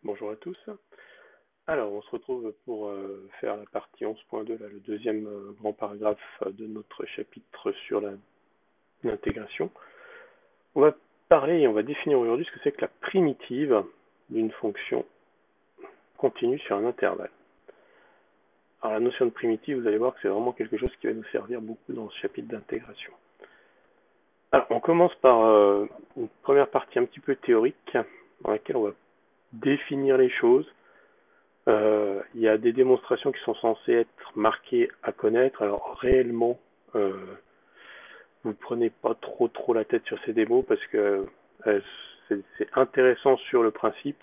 Bonjour à tous. Alors, on se retrouve pour faire la partie 11.2, là, le deuxième grand paragraphe de notre chapitre sur l'intégration. On va parler et on va définir aujourd'hui ce que c'est que la primitive d'une fonction continue sur un intervalle. Alors, la notion de primitive, vous allez voir que c'est vraiment quelque chose qui va nous servir beaucoup dans ce chapitre d'intégration. Alors, on commence par une première partie un petit peu théorique dans laquelle on va définir les choses. Il y a des démonstrations qui sont censées être marquées à connaître. Alors réellement, vous prenez pas trop la tête sur ces démos parce que c'est intéressant sur le principe,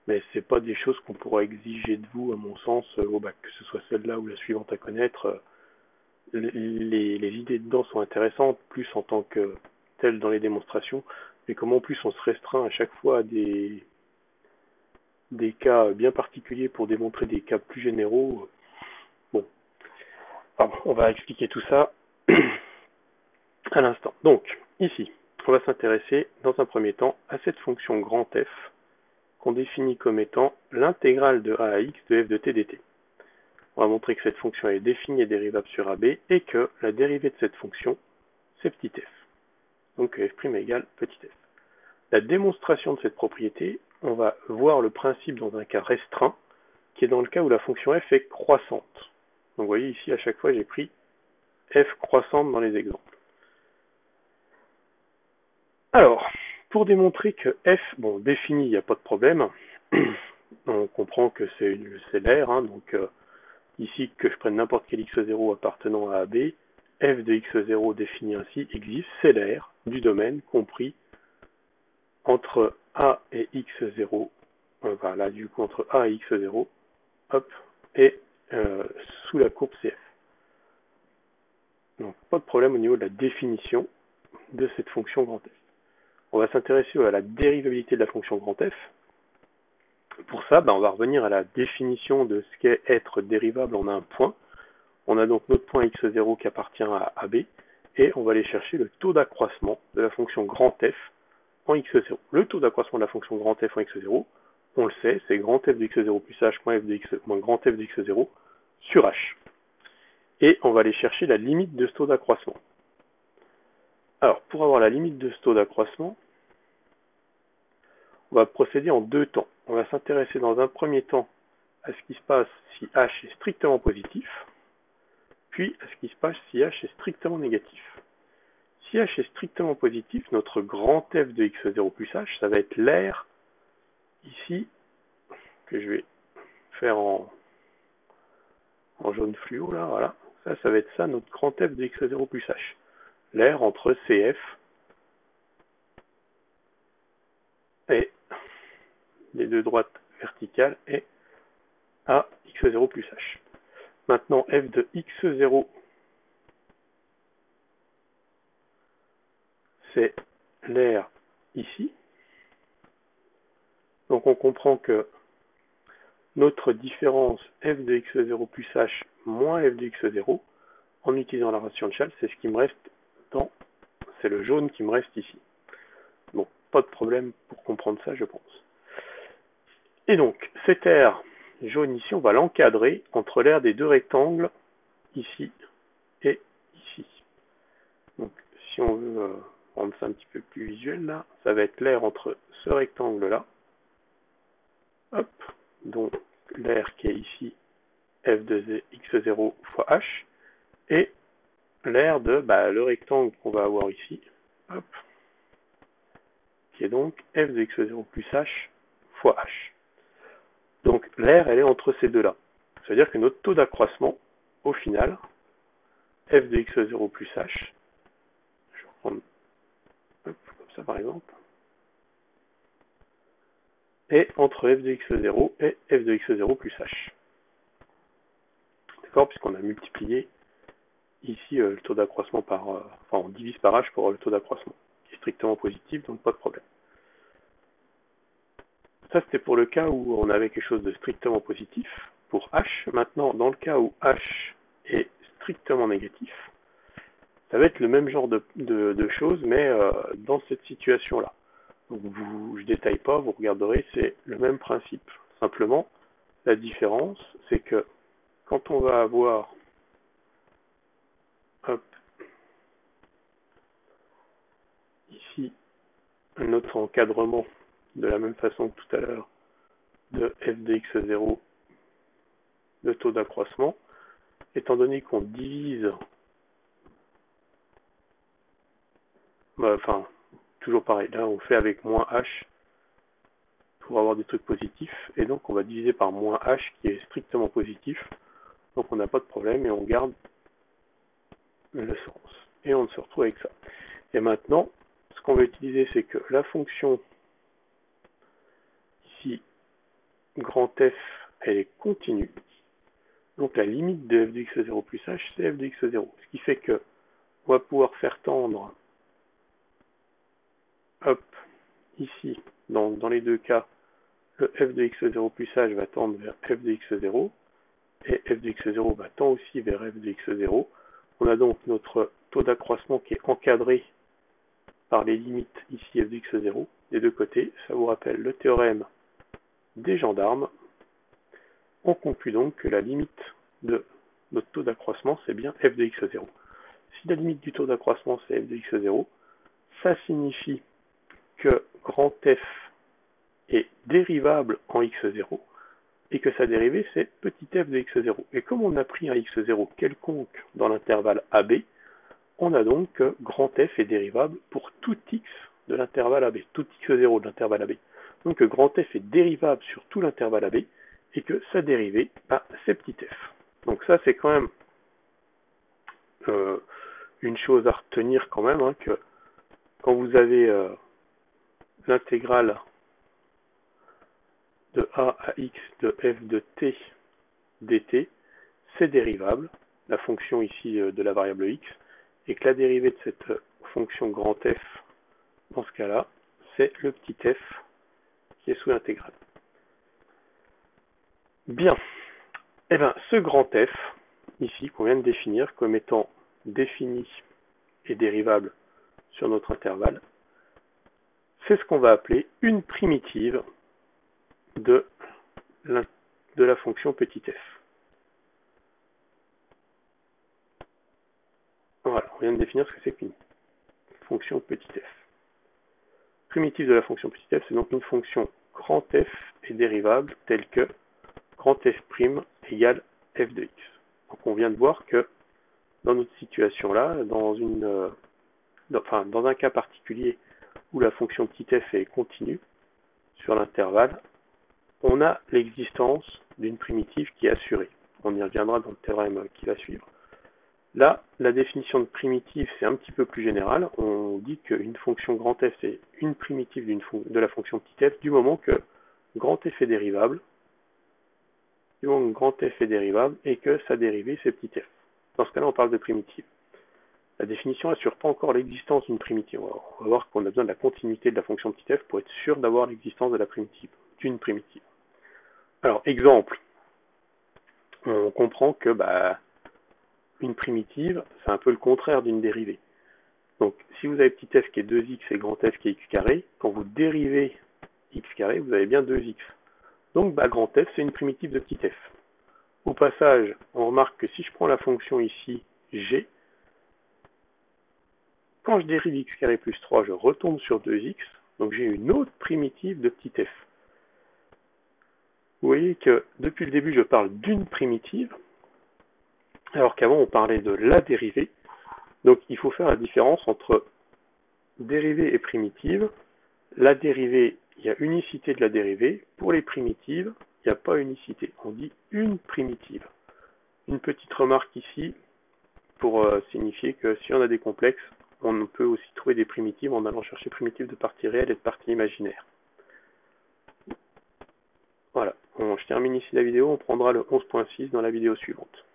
mais c'est pas des choses qu'on pourra exiger de vous, à mon sens, au bac, que ce soit celle-là ou la suivante à connaître. Les idées dedans sont intéressantes, plus en tant que telles dans les démonstrations, mais comme en plus on se restreint à chaque fois à des cas bien particuliers pour démontrer des cas plus généraux. Bon, alors, on va expliquer tout ça à l'instant. Donc, ici, on va s'intéresser dans un premier temps à cette fonction grand F qu'on définit comme étant l'intégrale de a à x de f de t dt. On va montrer que cette fonction est définie et dérivable sur AB et que la dérivée de cette fonction, c'est petit f. Donc f' égale petit f. La démonstration de cette propriété, on va voir le principe dans un cas restreint, qui est dans le cas où la fonction f est croissante. Donc vous voyez ici, à chaque fois, j'ai pris f croissante dans les exemples. Alors, pour démontrer que f, bon, défini, il n'y a pas de problème. On comprend que c'est l'air, hein, donc ici, que je prenne n'importe quel x0 appartenant à AB, f de x0 défini ainsi existe, c'est l'air du domaine compris entre a et x0, voilà, du coup, entre a et x0, hop, et sous la courbe CF. Donc, pas de problème au niveau de la définition de cette fonction grand F. On va s'intéresser à la dérivabilité de la fonction grand F. Pour ça, on va revenir à la définition de ce qu'est être dérivable en un point. On a donc notre point x0 qui appartient à AB, et on va aller chercher le taux d'accroissement de la fonction grand F en x0. Le taux d'accroissement de la fonction grand F en x0, on le sait, c'est grand F de x0 plus h moins, f de x, moins grand F de x0 sur h. Et on va aller chercher la limite de ce taux d'accroissement. Alors, pour avoir la limite de ce taux d'accroissement, on va procéder en deux temps. On va s'intéresser dans un premier temps à ce qui se passe si h est strictement positif, puis à ce qui se passe si h est strictement négatif. Si h est strictement positif, notre grand F de x0 plus h, ça va être l'air, ici, que je vais faire en jaune fluo, là, voilà. Ça va être ça, notre grand F de x0 plus h. L'air entre CF et les deux droites verticales et à x0 plus h. Maintenant, f de x0, c'est l'air ici. Donc on comprend que notre différence f de x0 plus h moins f de x0, en utilisant la relation de Chasles, c'est ce qui me reste dans, c'est le jaune qui me reste ici. Bon, pas de problème pour comprendre ça, je pense. Et donc, cet air jaune ici, on va l'encadrer entre l'air des deux rectangles, ici et ici. Donc, si on veut rendre ça un petit peu plus visuel, là, ça va être l'air entre ce rectangle-là, hop, donc l'air qui est ici, f de x0 fois h, et l'air de le rectangle qu'on va avoir ici, hop, qui est donc f de x0 plus h fois h. Donc l'air, elle est entre ces deux-là. Ça veut dire que notre taux d'accroissement, au final, f de x0 plus h, je vais reprendre comme ça par exemple, est entre f de x0 et f de x0 plus h. D'accord, puisqu'on a multiplié ici le taux d'accroissement par, on divise par h pour le taux d'accroissement, qui est strictement positif, donc pas de problème. Ça, c'était pour le cas où on avait quelque chose de strictement positif pour h. Maintenant, dans le cas où h est strictement négatif, ça va être le même genre de choses, mais dans cette situation-là. Donc je détaille pas, vous regarderez, c'est le même principe. Simplement, la différence, c'est que quand on va avoir hop, ici un autre encadrement de la même façon que tout à l'heure de f de x0, le taux d'accroissement, étant donné qu'on divise, enfin, toujours pareil, là on fait avec moins h pour avoir des trucs positifs, et donc on va diviser par moins h qui est strictement positif, donc on n'a pas de problème et on garde le sens. Et on se retrouve avec ça. Et maintenant, ce qu'on va utiliser, c'est que la fonction ici, grand F, elle est continue. Donc la limite de f de x0 plus h, c'est f de x0. Ce qui fait que on va pouvoir faire tendre, hop, ici, dans les deux cas, le f de x0 plus h va tendre vers f de x0, et f de x0 va tendre aussi vers f de x0. On a donc notre taux d'accroissement qui est encadré par les limites ici f de x0 des deux côtés. Ça vous rappelle le théorème des gendarmes. On conclut donc que la limite de notre taux d'accroissement, c'est bien f de x0. Si la limite du taux d'accroissement, c'est f de x0, ça signifie que grand F est dérivable en x0 et que sa dérivée, c'est petit f de x0. Et comme on a pris un x0 quelconque dans l'intervalle AB, on a donc que grand F est dérivable pour tout x de l'intervalle AB, tout x0 de l'intervalle AB. Donc grand F est dérivable sur tout l'intervalle AB et que sa dérivée, c'est petit f. Donc ça, c'est quand même une chose à retenir quand même, que quand vous avez l'intégrale de a à x de f de t dt, c'est dérivable, la fonction ici de la variable x, et que la dérivée de cette fonction grand F, dans ce cas-là, c'est le petit f qui est sous l'intégrale. Bien. Eh bien, ce grand f, ici, qu'on vient de définir comme étant défini et dérivable sur notre intervalle, c'est ce qu'on va appeler une primitive de la fonction petit f. Voilà, on vient de définir ce que c'est qu'une fonction petit f. Primitive de la fonction petit f, c'est donc une fonction grand f est dérivable telle que grand f' égale f de x. Donc on vient de voir que dans notre situation-là, dans un cas particulier où la fonction petit f est continue sur l'intervalle, on a l'existence d'une primitive qui est assurée. On y reviendra dans le théorème qui va suivre. Là, la définition de primitive, c'est un petit peu plus général. On dit qu'une fonction grand f, c'est une primitive de la fonction petit f du moment que grand f est dérivable, et que sa dérivée, c'est petit f. Dans ce cas-là, on parle de primitive. La définition n'assure pas encore l'existence d'une primitive. On va voir qu'on a besoin de la continuité de la fonction petit f pour être sûr d'avoir l'existence de la primitive, d'une primitive. Alors, exemple, on comprend que une primitive, c'est un peu le contraire d'une dérivée. Donc, si vous avez petit f qui est 2x et grand f qui est x carré, quand vous dérivez x carré, vous avez bien 2x. Donc, grand f, c'est une primitive de petit f. Au passage, on remarque que si je prends la fonction ici, g, quand je dérive x carré plus 3, je retombe sur 2x, donc j'ai une autre primitive de petit f. Vous voyez que depuis le début, je parle d'une primitive, alors qu'avant, on parlait de la dérivée. Donc, il faut faire la différence entre dérivée et primitive. La dérivée, il y a unicité de la dérivée. Pour les primitives, il n'y a pas unicité. On dit une primitive. Une petite remarque ici pour signifier que si on a des complexes, on peut aussi trouver des primitives en allant chercher primitives de partie réelle et de partie imaginaire. Voilà, je termine ici la vidéo, on prendra le 11.6 dans la vidéo suivante.